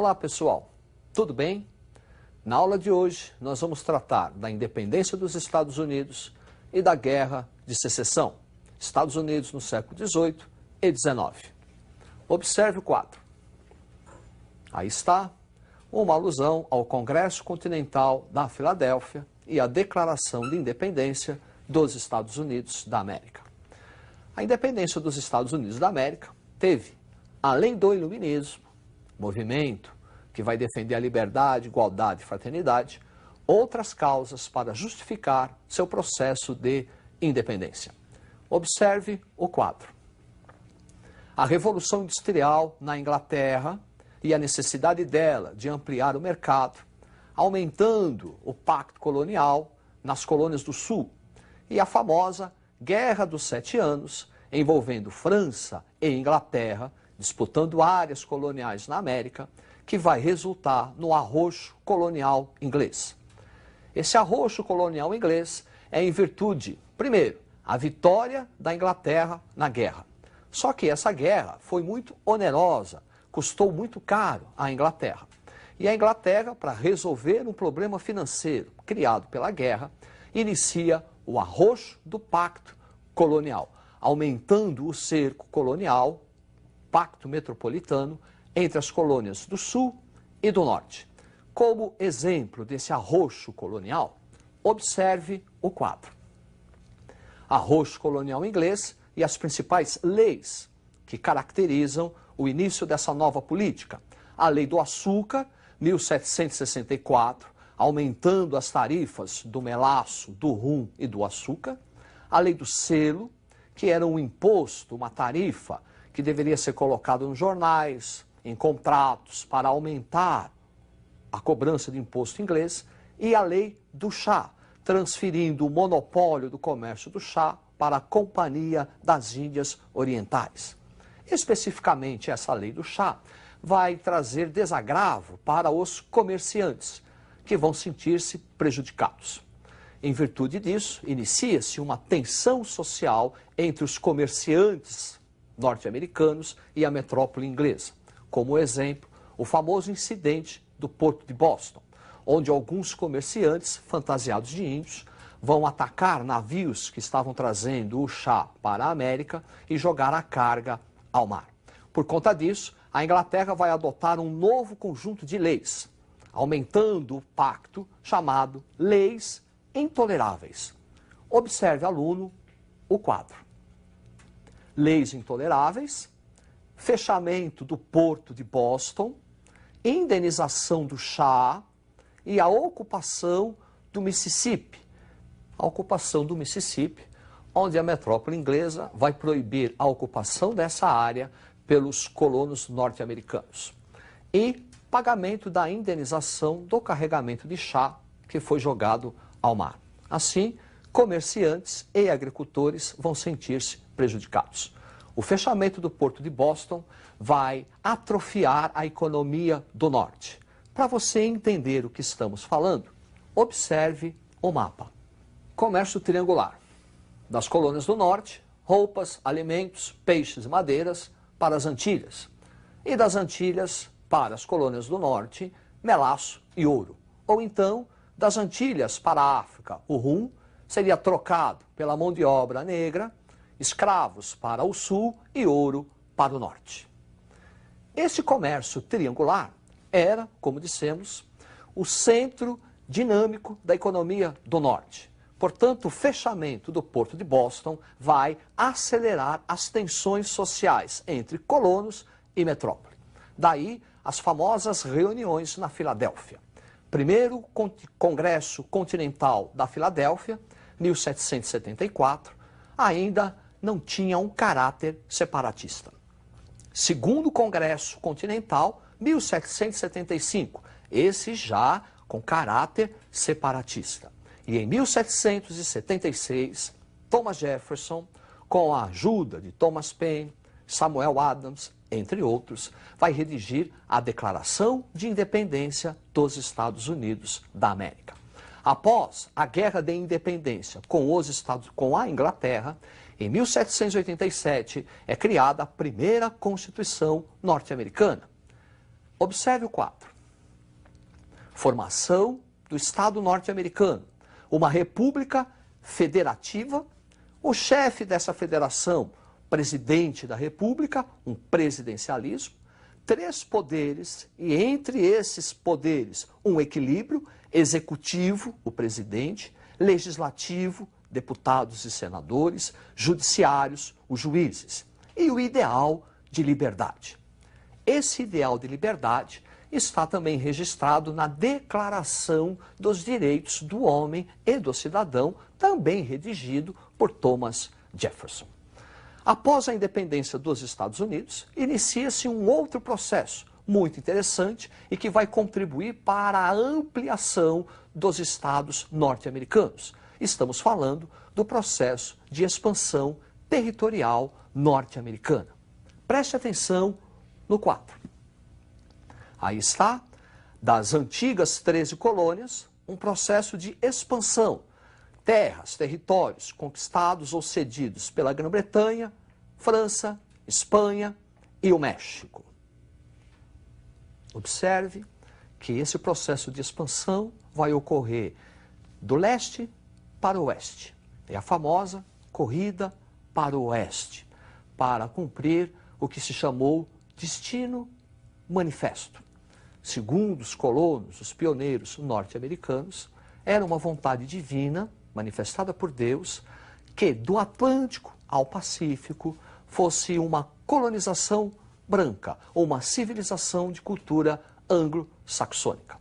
Olá pessoal, tudo bem? Na aula de hoje nós vamos tratar da independência dos Estados Unidos e da Guerra de Secessão, Estados Unidos no século XVIII e XIX. Observe o quadro. Aí está uma alusão ao Congresso Continental da Filadélfia e à Declaração de Independência dos Estados Unidos da América. A independência dos Estados Unidos da América teve, além do iluminismo, movimento que vai defender a liberdade, igualdade e fraternidade, outras causas para justificar seu processo de independência. Observe o quadro. A Revolução Industrial na Inglaterra e a necessidade dela de ampliar o mercado, aumentando o pacto colonial nas colônias do Sul, e a famosa Guerra dos 7 Anos, envolvendo França e Inglaterra, disputando áreas coloniais na América, que vai resultar no arroxo colonial inglês. Esse arroxo colonial inglês é em virtude, primeiro, a vitória da Inglaterra na guerra. Só que essa guerra foi muito onerosa, custou muito caro à Inglaterra. E a Inglaterra, para resolver um problema financeiro criado pela guerra, inicia o arroxo do pacto colonial, aumentando o cerco colonial, pacto metropolitano, entre as colônias do Sul e do Norte. Como exemplo desse arroxo colonial, observe o quadro. Arroxo colonial inglês e as principais leis que caracterizam o início dessa nova política. A Lei do Açúcar, 1764, aumentando as tarifas do melaço, do rum e do açúcar. A Lei do Selo, que era um imposto, uma tarifa, que deveria ser colocado nos jornais, em contratos, para aumentar a cobrança de imposto inglês. E a Lei do Chá, transferindo o monopólio do comércio do chá para a Companhia das Índias Orientais. Especificamente, essa Lei do Chá vai trazer desagravo para os comerciantes, que vão sentir-se prejudicados. Em virtude disso, inicia-se uma tensão social entre os comerciantes norte-americanos e a metrópole inglesa. Como exemplo, o famoso incidente do Porto de Boston, onde alguns comerciantes fantasiados de índios vão atacar navios que estavam trazendo o chá para a América e jogar a carga ao mar. Por conta disso, a Inglaterra vai adotar um novo conjunto de leis, aumentando o pacto chamado Leis Intoleráveis. Observe, aluno, o quadro. Leis intoleráveis, fechamento do Porto de Boston, indenização do chá e a ocupação do Mississippi. A ocupação do Mississippi, onde a metrópole inglesa vai proibir a ocupação dessa área pelos colonos norte-americanos. E pagamento da indenização do carregamento de chá que foi jogado ao mar. Assim, comerciantes e agricultores vão sentir-se prejudicados. O fechamento do Porto de Boston vai atrofiar a economia do norte. Para você entender o que estamos falando, observe o mapa. Comércio triangular. Das colônias do norte, roupas, alimentos, peixes e madeiras para as Antilhas. E das Antilhas para as colônias do norte, melaço e ouro. Ou então, das Antilhas para a África, o rum seria trocado pela mão de obra negra, escravos para o sul e ouro para o norte. Esse comércio triangular era, como dissemos, o centro dinâmico da economia do norte. Portanto, o fechamento do Porto de Boston vai acelerar as tensões sociais entre colonos e metrópole. Daí, as famosas reuniões na Filadélfia. Primeiro Congresso Continental da Filadélfia, 1774, ainda não tinha um caráter separatista. Segundo Congresso Continental, 1775, esse já com caráter separatista. E em 1776, Thomas Jefferson, com a ajuda de Thomas Paine, Samuel Adams, entre outros, vai redigir a Declaração de Independência dos Estados Unidos da América. Após a Guerra de Independência com a Inglaterra, em 1787 é criada a primeira Constituição norte-americana. Observe o quadro. Formação do Estado norte-americano, uma república federativa, o chefe dessa federação, presidente da república, um presidencialismo, 3 poderes e entre esses poderes um equilíbrio, executivo, o presidente, legislativo, deputados e senadores, judiciários, os juízes, e o ideal de liberdade. Esse ideal de liberdade está também registrado na Declaração dos Direitos do Homem e do Cidadão, também redigido por Thomas Jefferson. Após a independência dos Estados Unidos, inicia-se um outro processo muito interessante e que vai contribuir para a ampliação dos estados norte-americanos. Estamos falando do processo de expansão territorial norte-americana. Preste atenção no quadro. Aí está, das antigas 13 colônias, um processo de expansão. Terras, territórios conquistados ou cedidos pela Grã-Bretanha, França, Espanha e o México. Observe que esse processo de expansão vai ocorrer do leste para o oeste. É a famosa corrida para o oeste, para cumprir o que se chamou Destino Manifesto. Segundo os colonos, os pioneiros norte-americanos, era uma vontade divina, manifestada por Deus, que do Atlântico ao Pacífico fosse uma colonização branca, ou uma civilização de cultura anglo-saxônica.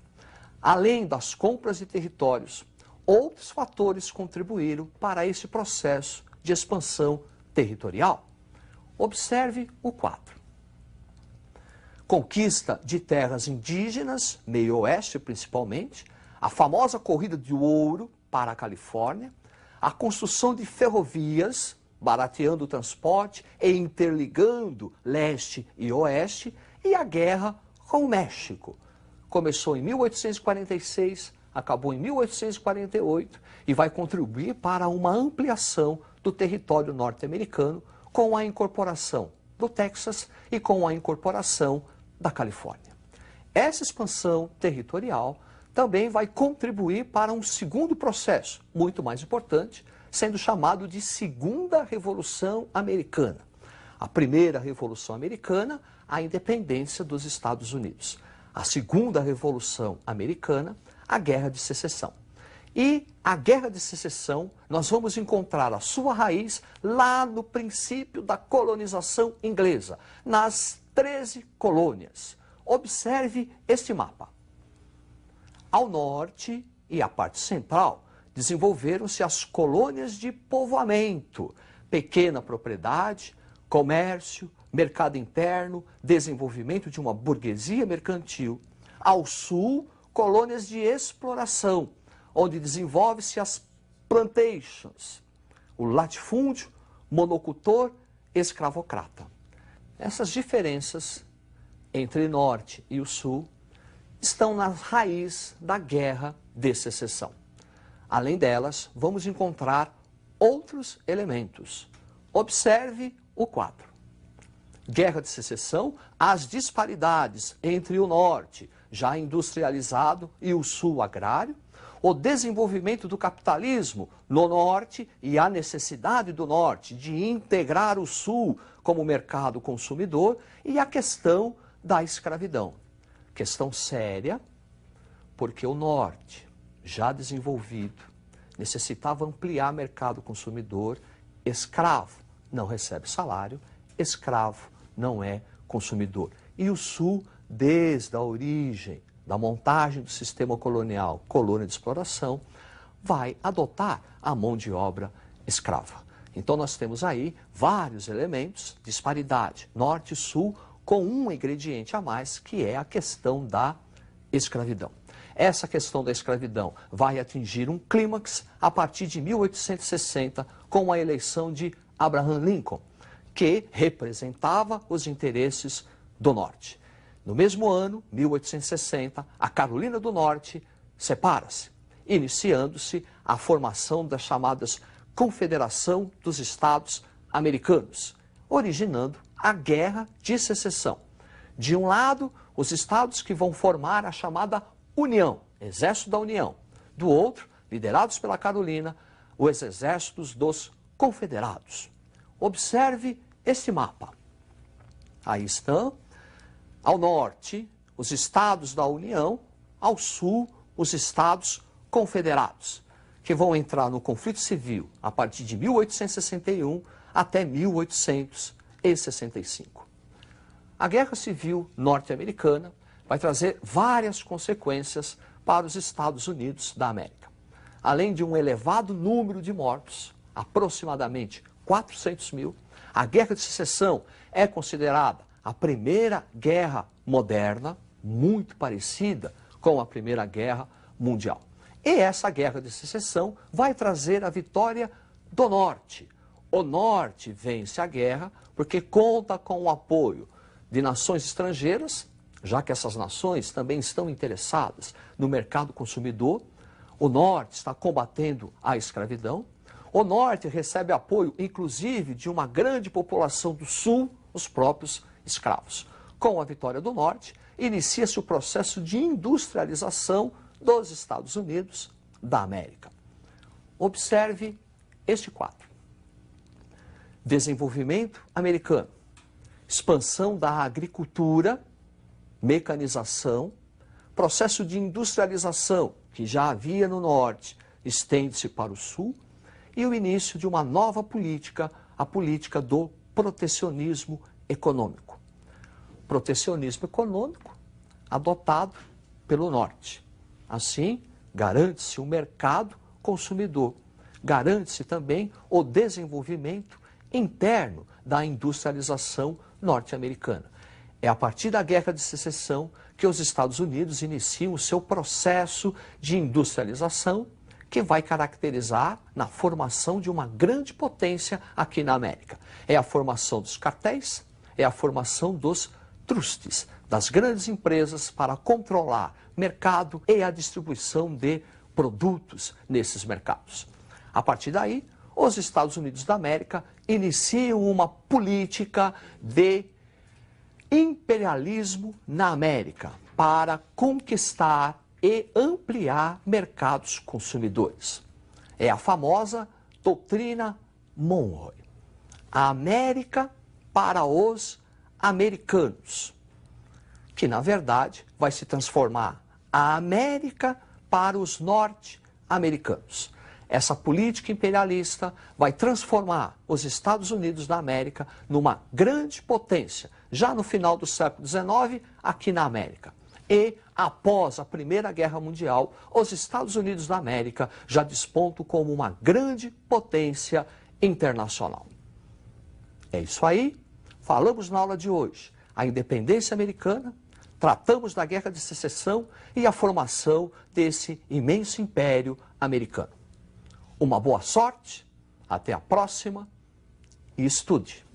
Além das compras de territórios, outros fatores contribuíram para esse processo de expansão territorial. Observe o quadro. Conquista de terras indígenas, meio oeste principalmente, a famosa corrida de ouro para a Califórnia, a construção de ferrovias, barateando o transporte e interligando leste e oeste, e a guerra com o México. Começou em 1846, acabou em 1848 e vai contribuir para uma ampliação do território norte-americano com a incorporação do Texas e com a incorporação da Califórnia. Essa expansão territorial também vai contribuir para um segundo processo, muito mais importante, sendo chamado de Segunda Revolução Americana. A primeira Revolução Americana, a independência dos Estados Unidos. A Segunda Revolução Americana, a Guerra de Secessão. E a Guerra de Secessão, nós vamos encontrar a sua raiz lá no princípio da colonização inglesa, nas 13 colônias. Observe este mapa. Ao norte e a parte central, desenvolveram-se as colônias de povoamento, pequena propriedade, comércio, mercado interno, desenvolvimento de uma burguesia mercantil. Ao sul, colônias de exploração, onde desenvolve-se as plantations, o latifúndio, monocultor, escravocrata. Essas diferenças entre o norte e o sul estão na raiz da Guerra de Secessão. Além delas, vamos encontrar outros elementos. Observe o quadro. Guerra de Secessão, as disparidades entre o norte, já industrializado, e o sul agrário, o desenvolvimento do capitalismo no norte e a necessidade do norte de integrar o sul como mercado consumidor e a questão da escravidão. Questão séria, porque o norte, já desenvolvido, necessitava ampliar mercado consumidor, escravo não recebe salário, escravo não é consumidor. E o sul, desde a origem da montagem do sistema colonial, colônia de exploração, vai adotar a mão de obra escrava. Então nós temos aí vários elementos, disparidade, norte e sul, com um ingrediente a mais, que é a questão da escravidão. Essa questão da escravidão vai atingir um clímax a partir de 1860, com a eleição de Abraham Lincoln, que representava os interesses do Norte. No mesmo ano, 1860, a Carolina do Norte separa-se, iniciando-se a formação das chamadas Confederação dos Estados Americanos, originando a Guerra de Secessão. De um lado, os estados que vão formar a chamada União, Exército da União. Do outro, liderados pela Carolina, os exércitos dos confederados. Observe esse mapa. Aí estão, ao norte, os estados da União, ao sul, os estados confederados, que vão entrar no conflito civil a partir de 1861 até 1865. A Guerra Civil Norte-Americana vai trazer várias consequências para os Estados Unidos da América. Além de um elevado número de mortos, aproximadamente 400 mil, a Guerra de Secessão é considerada a primeira guerra moderna, muito parecida com a Primeira Guerra Mundial. E essa Guerra de Secessão vai trazer a vitória do Norte. O Norte vence a guerra porque conta com o apoio de nações estrangeiras, já que essas nações também estão interessadas no mercado consumidor. O Norte está combatendo a escravidão. O Norte recebe apoio, inclusive, de uma grande população do Sul, os próprios escravos. Com a vitória do Norte, inicia-se o processo de industrialização dos Estados Unidos da América. Observe este quadro. Desenvolvimento americano, expansão da agricultura, mecanização, processo de industrialização que já havia no norte, estende-se para o sul, e o início de uma nova política, a política do protecionismo econômico. Protecionismo econômico adotado pelo norte. Assim, garante-se o mercado consumidor, garante-se também o desenvolvimento interno da industrialização norte-americana. É a partir da Guerra de Secessão que os Estados Unidos iniciam o seu processo de industrialização, que vai caracterizar na formação de uma grande potência aqui na América. É a formação dos cartéis, é a formação dos trustes, das grandes empresas para controlar mercado e a distribuição de produtos nesses mercados. A partir daí, os Estados Unidos da América iniciam uma política de imperialismo na América para conquistar e ampliar mercados consumidores. É a famosa doutrina Monroe. A América para os americanos, que na verdade vai se transformar a América para os norte-americanos. Essa política imperialista vai transformar os Estados Unidos da América numa grande potência, já no final do século XIX, aqui na América. E, após a Primeira Guerra Mundial, os Estados Unidos da América já despontam como uma grande potência internacional. É isso aí. Falamos na aula de hoje a independência americana, tratamos da Guerra de Secessão e a formação desse imenso império americano. Uma boa sorte, até a próxima e estude!